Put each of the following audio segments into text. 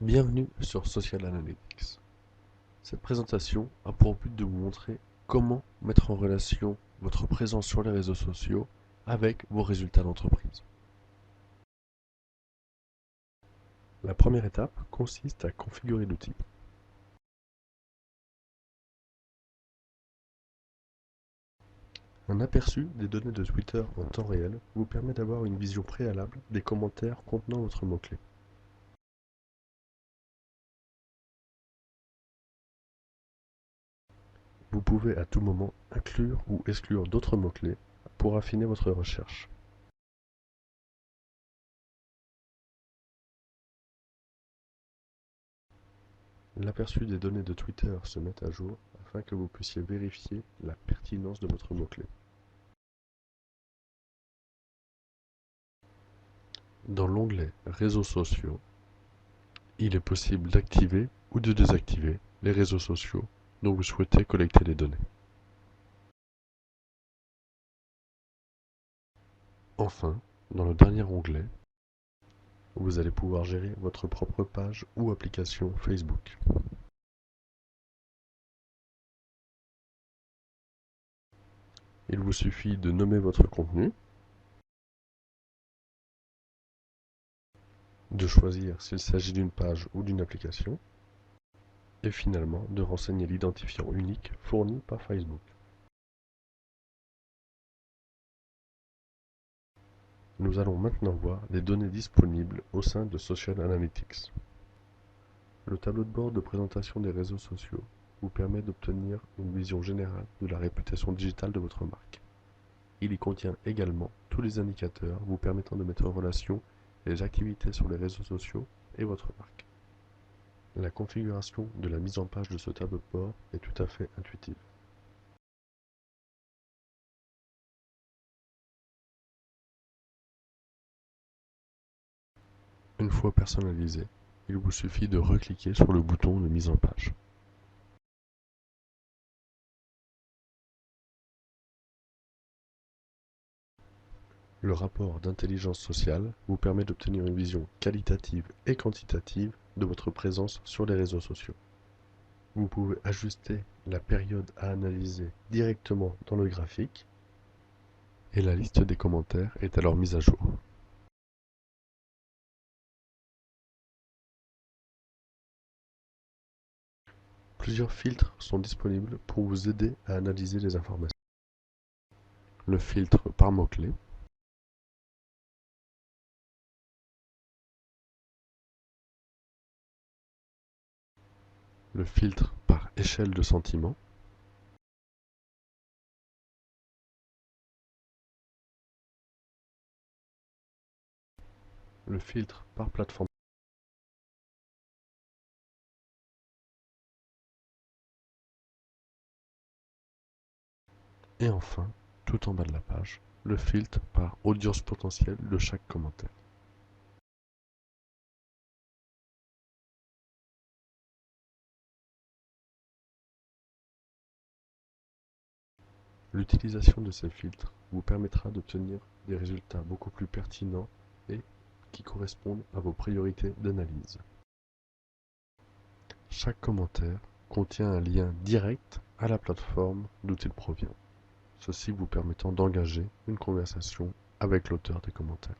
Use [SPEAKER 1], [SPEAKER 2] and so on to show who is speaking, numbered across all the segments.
[SPEAKER 1] Bienvenue sur Social Analytics. Cette présentation a pour but de vous montrer comment mettre en relation votre présence sur les réseaux sociaux avec vos résultats d'entreprise. La première étape consiste à configurer l'outil. Un aperçu des données de Twitter en temps réel vous permet d'avoir une vision préalable des commentaires contenant votre mot-clé. Vous pouvez à tout moment inclure ou exclure d'autres mots-clés pour affiner votre recherche. L'aperçu des données de Twitter se met à jour afin que vous puissiez vérifier la pertinence de votre mot-clé. Dans l'onglet Réseaux sociaux, il est possible d'activer ou de désactiver les réseaux sociaux dont vous souhaitez collecter les données. Enfin, dans le dernier onglet, vous allez pouvoir gérer votre propre page ou application Facebook. Il vous suffit de nommer votre contenu, de choisir s'il s'agit d'une page ou d'une application, et finalement de renseigner l'identifiant unique fourni par Facebook. Nous allons maintenant voir les données disponibles au sein de Social Analytics. Le tableau de bord de présentation des réseaux sociaux vous permet d'obtenir une vision générale de la réputation digitale de votre marque. Il y contient également tous les indicateurs vous permettant de mettre en relation les activités sur les réseaux sociaux et votre marque. La configuration de la mise en page de ce tableau de bord est tout à fait intuitive. Une fois personnalisé, il vous suffit de recliquer sur le bouton de mise en page. Le rapport d'intelligence sociale vous permet d'obtenir une vision qualitative et quantitative de votre présence sur les réseaux sociaux. Vous pouvez ajuster la période à analyser directement dans le graphique et la liste des commentaires est alors mise à jour. Plusieurs filtres sont disponibles pour vous aider à analyser les informations. Le filtre par mots-clés, le filtre par échelle de sentiment, le filtre par plateforme et enfin, tout en bas de la page, le filtre par audience potentielle de chaque commentaire. L'utilisation de ces filtres vous permettra d'obtenir des résultats beaucoup plus pertinents et qui correspondent à vos priorités d'analyse. Chaque commentaire contient un lien direct à la plateforme d'où il provient, ceci vous permettant d'engager une conversation avec l'auteur des commentaires.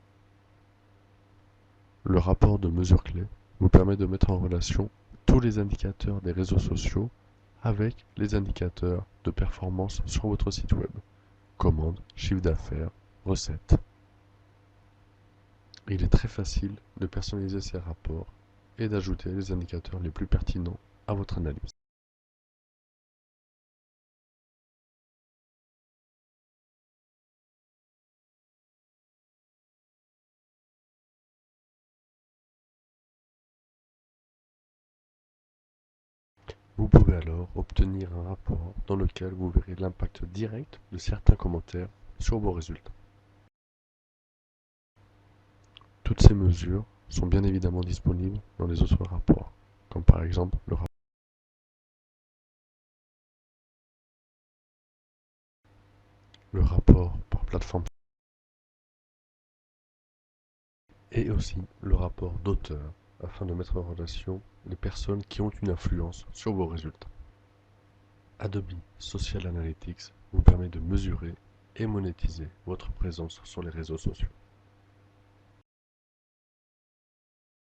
[SPEAKER 1] Le rapport de mesure clé vous permet de mettre en relation tous les indicateurs des réseaux sociaux avec les indicateurs de performance sur votre site web. Commandes, chiffre d'affaires, recettes. Il est très facile de personnaliser ces rapports et d'ajouter les indicateurs les plus pertinents à votre analyse. Vous pouvez alors obtenir un rapport dans lequel vous verrez l'impact direct de certains commentaires sur vos résultats. Toutes ces mesures sont bien évidemment disponibles dans les autres rapports, comme par exemple le rapport par plateforme et aussi le rapport d'auteur afin de mettre en relation les personnes qui ont une influence sur vos résultats. Adobe Social Analytics vous permet de mesurer et monétiser votre présence sur les réseaux sociaux.